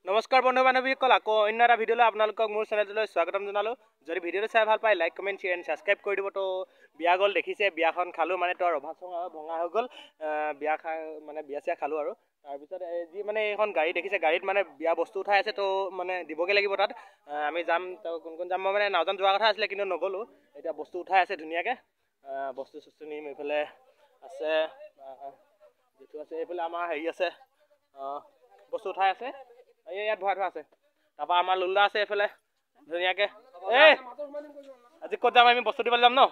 নমস্কাৰ বন্ধু বান্ধৱীসকল, আকৌ অন্য এটা ভিডিঅ'লৈ আপোনালোকক মোৰ চেনেললৈ স্বাগতম জনালোঁ। যদি ভিডিঅ'টো চাই ভাল পায় like comment share and subscribe কৰি দিব। তো বিয়া গ'ল দেখিছে, বিয়াখন খালোঁ মানে তো ৰভা চঙা ভঙা হৈ গ'ল। বিয়া চিয়া খালোঁ আৰু তাৰপিছত যি মানে এইখন গাড়ী দেখিছে, গাড়ীত মানে বিয়া বস্তু উঠাই আছে। তো মানে দিবগৈ লাগিব তাত। আমি যাম, তো কোন কোন যাম মই মানে নাওজান যোৱা কথা আছিলে কিন্তু নগ'লোঁ। এতিয়া বস্তু উঠাই আছে ধুনীয়াকৈ, বস্তু চস্তু নিম। এইফালে আছে যিটো আছে, এইফালে আমাৰ হেৰি আছে, বস্তু উঠাই আছে। ইয়াত ভৰাই থোৱা আছে। তাৰপৰা আমাৰ লুল্লা আছে এইফালে ধুনীয়াকৈ। আজি ক'ত যাম? আমি বস্তু দিবলৈ যাম ন।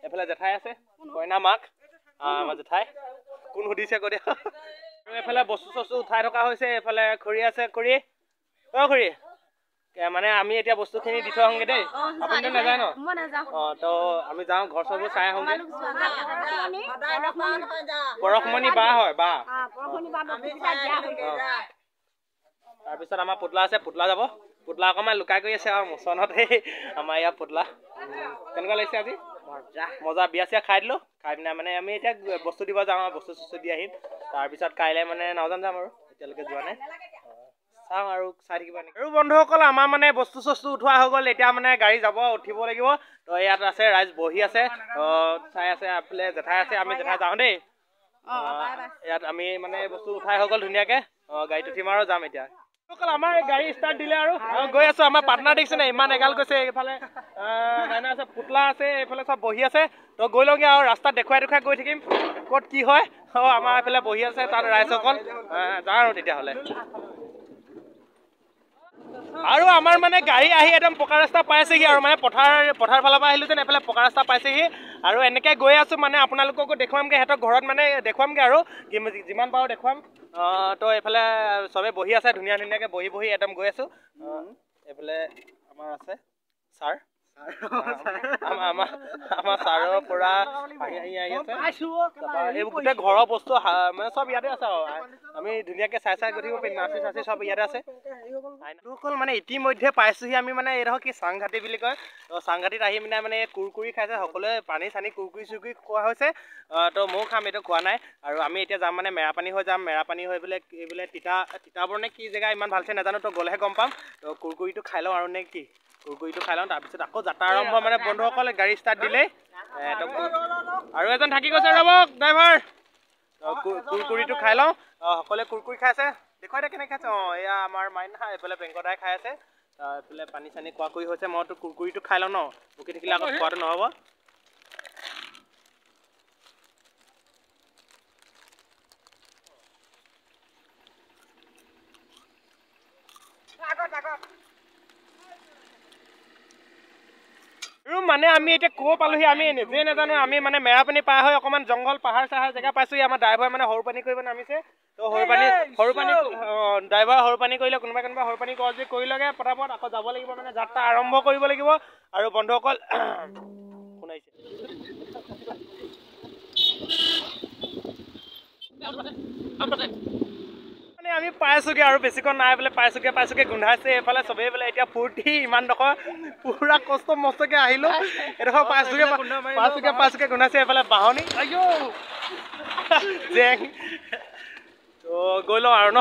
এইফালে জেঠাই আছে, কইনা মাক, আমাৰ জেঠাই। কোন সুধিছে কৈ দিয়া। আৰু এইফালে বস্তু চস্তু উঠাই থকা হৈছে। এইফালে খুৰী আছে। খুৰী, খুৰী, মানে আমি এতিয়া বস্তুখিনি দি থৈ আহোঁগৈ দেই। আপুনিতো নাযায় ন? তো আমি যাওঁ, ঘৰ চৰবোৰ চাই আহোঁগৈ। পৰশমণি বা হয়, বা। তাৰপিছত আমাৰ পুতলা আছে, পুতলা যাব। পুতলা অকণমান লুকাই কৰি আছে আৰু মোচনত। আমাৰ ইয়াৰ পুতলা কেনেকুৱা লাগিছে আজি? মজা। বিয়া চিয়া খাই দিলোঁ, খাই পিনে মানে আমি এতিয়া বস্তু দিব যাওঁ আৰু বস্তু চস্তু দি আহিম। তাৰপিছত কাইলৈ মানে নাওজান যাম আৰু এতিয়ালৈকে যোৱা নাই। চাওঁ আৰু চাই থাকিব নেকি। আৰু বন্ধুসকল, আমাৰ মানে বস্তু চস্তু উঠোৱা হৈ গ'ল। এতিয়া মানে গাড়ী যাব, উঠিব লাগিব। তো ইয়াত আছে ৰাইজ বহি আছে, চাই আছে। এইফালে জেঠাই আছে, আমি জেঠাই যাওঁ দেই। ইয়াত আমি মানে বস্তু উঠাই হৈ গ'ল ধুনীয়াকৈ। গাড়ীত উঠিম আৰু যাম এতিয়া। আমাৰ গাড়ী ষ্টাৰ্ট দিলে আৰু গৈ আছো। আমাৰ পাৰ্টনাৰ দেখিছে নে, ইমান এগাল গৈছে। এইফালে মাইনা আছে, পুতলা আছে, এইফালে চব বহি আছে। তো গৈ লওঁগৈ আৰু ৰাস্তাত দেখুৱাই দেখুৱাই গৈ থাকিম ক'ত কি হয়। আমাৰ এইফালে বহি আছে, তাত ৰাইজসকল। যাওঁ আৰু তেতিয়াহ'লে। আৰু আমাৰ মানে গাড়ী আহি একদম পকা ৰাস্তা পাইছেহি আৰু মানে পথাৰ ফালৰ পৰা আহিলোঁ যেন এইফালে পকা ৰাস্তা পাইছেহি। আৰু এনেকৈ গৈ আছোঁ মানে আপোনালোককো দেখুৱামগৈ, সিহঁতৰ ঘৰত মানে দেখুৱামগৈ আৰু যিমান পাৰোঁ দেখুৱাম। তো এইফালে চবেই বহি আছে, ধুনীয়া ধুনীয়াকৈ বহি বহি একদম গৈ আছোঁ। এইফালে আমাৰ আছে ছাৰ, আমাৰ ছাৰৰ পৰা আহি আছে। এইবোৰ গোটেই ঘৰৰ বস্তু মানে চব ইয়াতে আছে আৰু আমি ধুনীয়াকৈ চাই চাই গৈ থাকিব পাৰিম। নাচি চাচি চব ইয়াতে আছে। অকল মানে ইতিমধ্যে পাইছোঁহি আমি মানে এইডোখৰ কি চাংঘাটি বুলি কয়। তো চাংঘাটিত আহি মানে কুৰকুৰি খাইছে সকলোৱে, পানী চানী কুৰকুৰি চুৰকুৰি খোৱা হৈছে। তো ময়ো খাম, এইটো খোৱা নাই। আৰু আমি এতিয়া যাম মানে মেৰাপানী হৈ যাম। মেৰাপানী হৈ পেলাই এইবোলে তিতাবৰ নে কি জেগা ইমান ভালছে নাজানো, তো গ'লেহে গম পাম। তো কুৰকুৰিটো খাই লওঁ আৰু নে কি, কুৰকুৰিটো খাই লওঁ। তাৰপিছত আকৌ যাত্ৰা আৰম্ভ। মানে বন্ধুসকলে গাড়ী ষ্টাৰ্ট দিলেই। আৰু এজন থাকি গৈছে, ৰ'ব ড্ৰাইভাৰ। কুৰকুৰিটো খাই লওঁ। সকলোৱে কুৰকুৰি খাই আছে, দেখুৱাই দে কেনেকৈ খাইছে। এয়া আমাৰ মাইনা, এইফালে বেংকদাই খাই আছে। এইফালে পানী চানী খোৱা কৰি হৈছে। মইতো কুৰকুৰিটো খাই লওঁ ন, ভুকি থাকিলে আকৌ খোৱাটো নহ'ব। মানে আমি এতিয়া ক'ব পালোহি, আমি নিজে নাজানো। আমি মানে মেৰাপানী পাৰ হৈ অকণমান জংঘল পাহাৰ চাহাৰ জেগা পাইছোঁহি। আমাৰ ড্ৰাইভাৰ মানে সৰু পানী কৰিব নামিছে। তো সৰু পানী ড্ৰাইভাৰ সৰু পানী কৰিলে, কোনোবা সৰু পানী কৰা যদি কৰি লগে পটাপট। আকৌ যাব লাগিব, মানে যাত্ৰা আৰম্ভ কৰিব লাগিব। আৰু বন্ধুসকল শুনাইছে মানে আমি পাইছোঁগৈ আৰু বেছিকণ নাই বোলে। পাইছোঁগৈ গোন্ধাইছে এইফালে চবেই বোলে। এতিয়া ফূৰ্তি ইমানডোখৰ পুৰা কষ্ট মষ্টকৈ আহিলোঁ। এইডোখৰ পাইছোঁগৈ গোন্ধাইছে। এইফালে বাহনি জেং। তো গৈ লওঁ আৰু ন।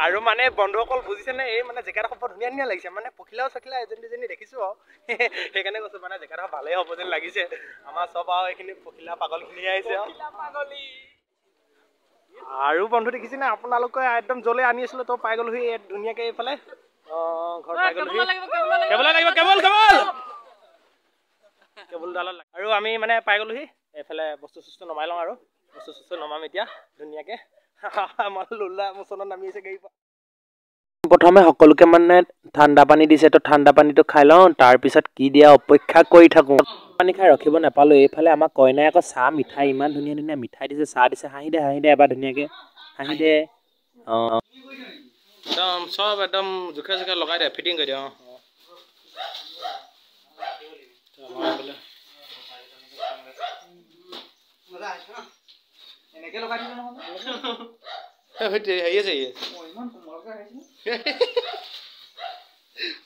আৰু মানে বন্ধুসকল বুজিছেনে, এই মানে জেগাডোখৰ বৰ ধুনীয়া ধুনীয়া লাগিছে। মানে পখিলাও চখিলা এজনী দুজনী দেখিছোঁ আৰু সেইকাৰণে কৈছোঁ মানে জেগাডোখৰ ভালেই হ'ব যেন লাগিছে। আমাৰ চব আৰু এইখিনি পখিলা পাগলখিনিয়ে আহিছে আৰু বন্ধু দেখিছেনে আপোনালোকে, একদম য'লৈ আনি আছিলোঁ তো পাই গ'লোহি ধুনীয়াকৈ এইফালে। ঘৰ পাই গ'লোহি। কেবুলডালত আৰু আমি মানে পাই গ'লোহি। এইফালে বস্তু চস্তু নমাই লওঁ আৰু বস্তু চস্তু নমাম এতিয়া ধুনীয়াকৈ। আমাৰ লুল্লা মোচনত নামি আছে গাড়ীৰ পৰা। প্ৰথমে সকলোকে মানে ঠাণ্ডা পানী দিছে, তো ঠাণ্ডা পানীটো খাই লওঁ। তাৰপিছত কি দিয়া অপেক্ষা কৰি থাকোঁ। পানী খাই ৰখিব নাপালোঁ। এইফালে আমাৰ কইনাই আকৌ চাহ মিঠাই, ইমান ধুনীয়া ধুনীয়া মিঠাই দিছে, চাহ দিছে। হাঁহি দে এবাৰ ধুনীয়াকৈ হাঁহি দে। একদম চব একদম জোখে জোখে লগাই দে, ফিটিং কৰি দে। হেৰি আছে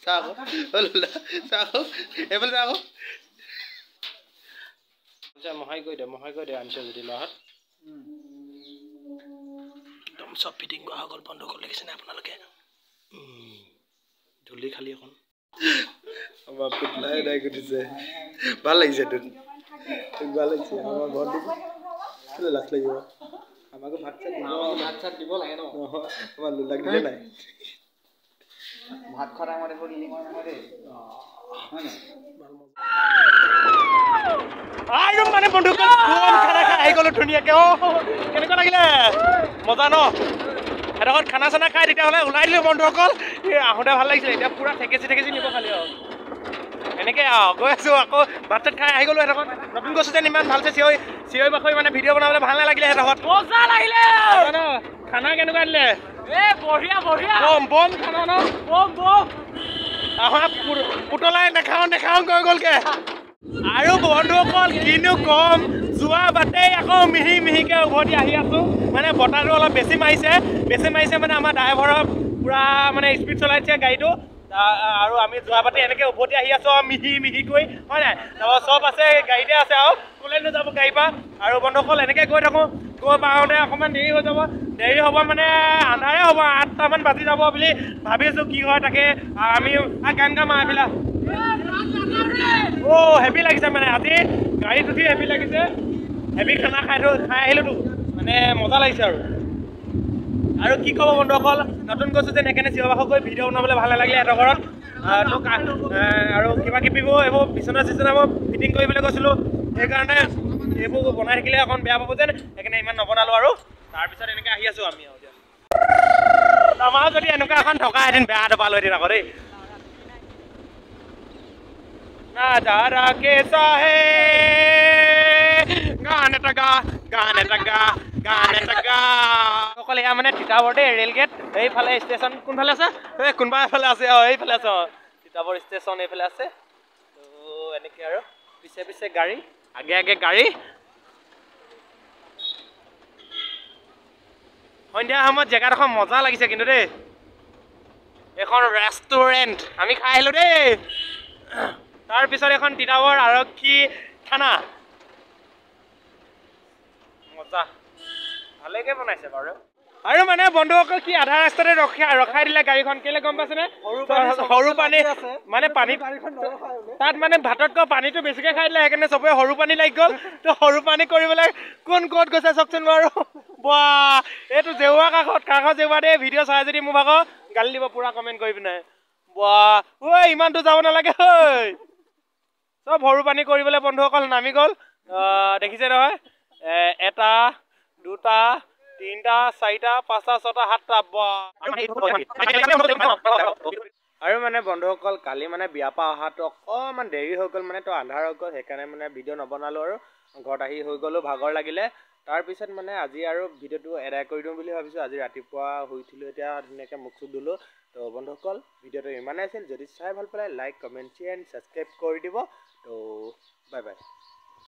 চাহ আকৌ এইফালে চাহ আকৌ মহাই কৰি দে আনিছে যদি ল'ৰাহঁত। একদম চব ফিটিং কৰা হৈ গ'ল বন্ধুসকল, দেখিছেনে আপোনালোকে? তুলি খালি এখন আমাৰ পুতলাই নাই গুটিছে ভাল লাগিছে তোক ভাল লাগিছে আমাৰ ঘৰটো কেলে লাজ লাগিব আমাকো ভাত চাত দিব লাগে ন আমাৰ লুলাক দিলে নাই ভাত খোৱা টাইমত একো দিলি মই নহয় দেই আৰু মানে বন্ধুসকল খানা খাই আহি গ'লো ধুনীয়াকৈ কেনেকুৱা লাগিলে মজা ন এডোখৰত খানা চানা খাই তেতিয়াহ'লে ওলাই দিলোঁ বন্ধুসকল আহোঁতে ভাল লাগিছিলে এতিয়া পূৰা ঠেকেচি নিব খালি আৰু এনেকৈ গৈ আছোঁ আকৌ ভাত চাত খাই আহি গ'লোঁ এডোখৰত নতুন কৈছোঁ যেন ইমান ভালছে চিঞৰি বাখৰি মানে ভিডিঅ' বনাবলৈ ভাল নালাগিলে এডোখৰত মজা লাগিলে খানা কেনেকুৱা দিলে বঢ়িয়া বম খানা ন বম আমাৰ পুতলাই নেখাওঁ গৈ গ'লগৈ আৰু বন্ধুসকল কিনো কম যোৱা বাটেই আকৌ মিহিকৈ উভতি আহি আছোঁ মানে বতাহটো অলপ বেছি মাৰিছে মানে আমাৰ ড্ৰাইভাৰৰ পূৰা মানে স্পীড চলাইছে গাড়ীটো আৰু আমি যোৱা বাটে এনেকৈ উভতি আহি আছোঁ আৰু মিহিকৈ হয় নাই তাৰপৰা চব আছে গাড়ীতে আছে আৰু ক'লৈ নাযাব গাড়ীৰ পৰা আৰু বন্ধুসকল এনেকৈ গৈ থাকোঁ গৈ পাওঁতে অকণমান দেৰি হৈ যাব দেৰি হ'ব মানে আন্ধাৰে হ'ব 8টামান বাজি যাব বুলি ভাবিছোঁ কি হয় তাকে আমি গান গাম এইবিলাক হেভি লাগিছে মানে আজি গাড়ীত উঠি হেভি লাগিছে হেভি খানা খাই আহিলোতো মানে মজা লাগিছে আৰু কি ক'ব বন্ধুসকল নতুন কৈছোঁ যে সেইকাৰণে চিঞৰ গৈ ভিডিঅ' বনাবলৈ ভাল নালাগিলে এডোখৰত আৰু কিবা কিবিবোৰ এইবোৰ বিচনা চিচনাবোৰ ফিটিং কৰিবলৈ গৈছিলোঁ সেইকাৰণে এইবোৰ বনাই থাকিলে অকণ বেয়া পাব যেন সেইকাৰণে ইমান নবনালোঁ আৰু তাৰপিছত এনেকৈ আহি আছোঁ আমি আৰু আমাৰ যদি এনেকুৱা এখন থকাহেঁতেন বেয়া নাপালোঁহেঁতেন আকৌ দেই নাজাৰা কেছা হে গান এটা গা অকল এয়া মানে তিতাবৰ দেই ৰেল গেট এইফালে ষ্টেচন কোনফালে আছে এই কোনোবা এফালে আছে এইফালে আছে তিতাবৰ ষ্টেচন এইফালে আছে তো এনেকৈ আৰু পিছে গাড়ী আগে গাড়ী সন্ধিয়া সময়ত জেগাডোখৰ মজা লাগিছে কিন্তু দেই এখন ৰেষ্টুৰেণ্ট আমি খাই আহিলোঁ দেই তাৰপিছত এখন তিতাবৰ আৰক্ষী থানা মজা ভালেকৈ বনাইছে বাৰু আৰু মানে বন্ধুসকল কি আধা ৰাস্তাতে ৰখাই দিলে গাড়ীখন কেলে গম পাইছেনে সৰু পানী মানে পানীত তাত মানে ভাততকৈ পানীটো বেছিকৈ খাই দিলে সেইকাৰণে চবৰে সৰু পানী লাগি গ'ল তো সৰু পানী কৰিবলৈ কোন ক'ত গৈছে চাওকচোন বাৰু বাহ এইটো জেউৰা কাষত জেউৰা দেই ভিডিঅ' চাই যদি মোৰ ভাগৰ গালি দিব পূৰা কমেণ্ট কৰি পিনে বাহ ইমানটো যাব নালাগে চব সৰু পানী কৰিবলৈ বন্ধুসকল নামি গ'ল দেখিছে নহয় 1 2 3 4 5 6 7 আৰু মানে বন্ধুসকল কালি মানে বিয়াৰ পৰা অহাটো অকণমান দেৰি হৈ গ'ল মানে তো আন্ধাৰ হৈ গ'ল সেইকাৰণে মানে ভিডিঅ' নবনালোঁ আৰু ঘৰত আহি হৈ গ'লোঁ ভাগৰ লাগিলে তাৰপিছত মানে আজি আৰু ভিডিঅ'টো এদায় কৰি দিওঁ বুলি ভাবিছোঁ আজি ৰাতিপুৱা শুই উঠিলোঁ এতিয়া ধুনীয়াকৈ মুখ চুখ ধুলোঁ তো বন্ধুসকল ভিডিঅ'টো ইমানেই আছিল যদি চাই ভাল পালে like comment share and subscribe কৰি দিব তো বাই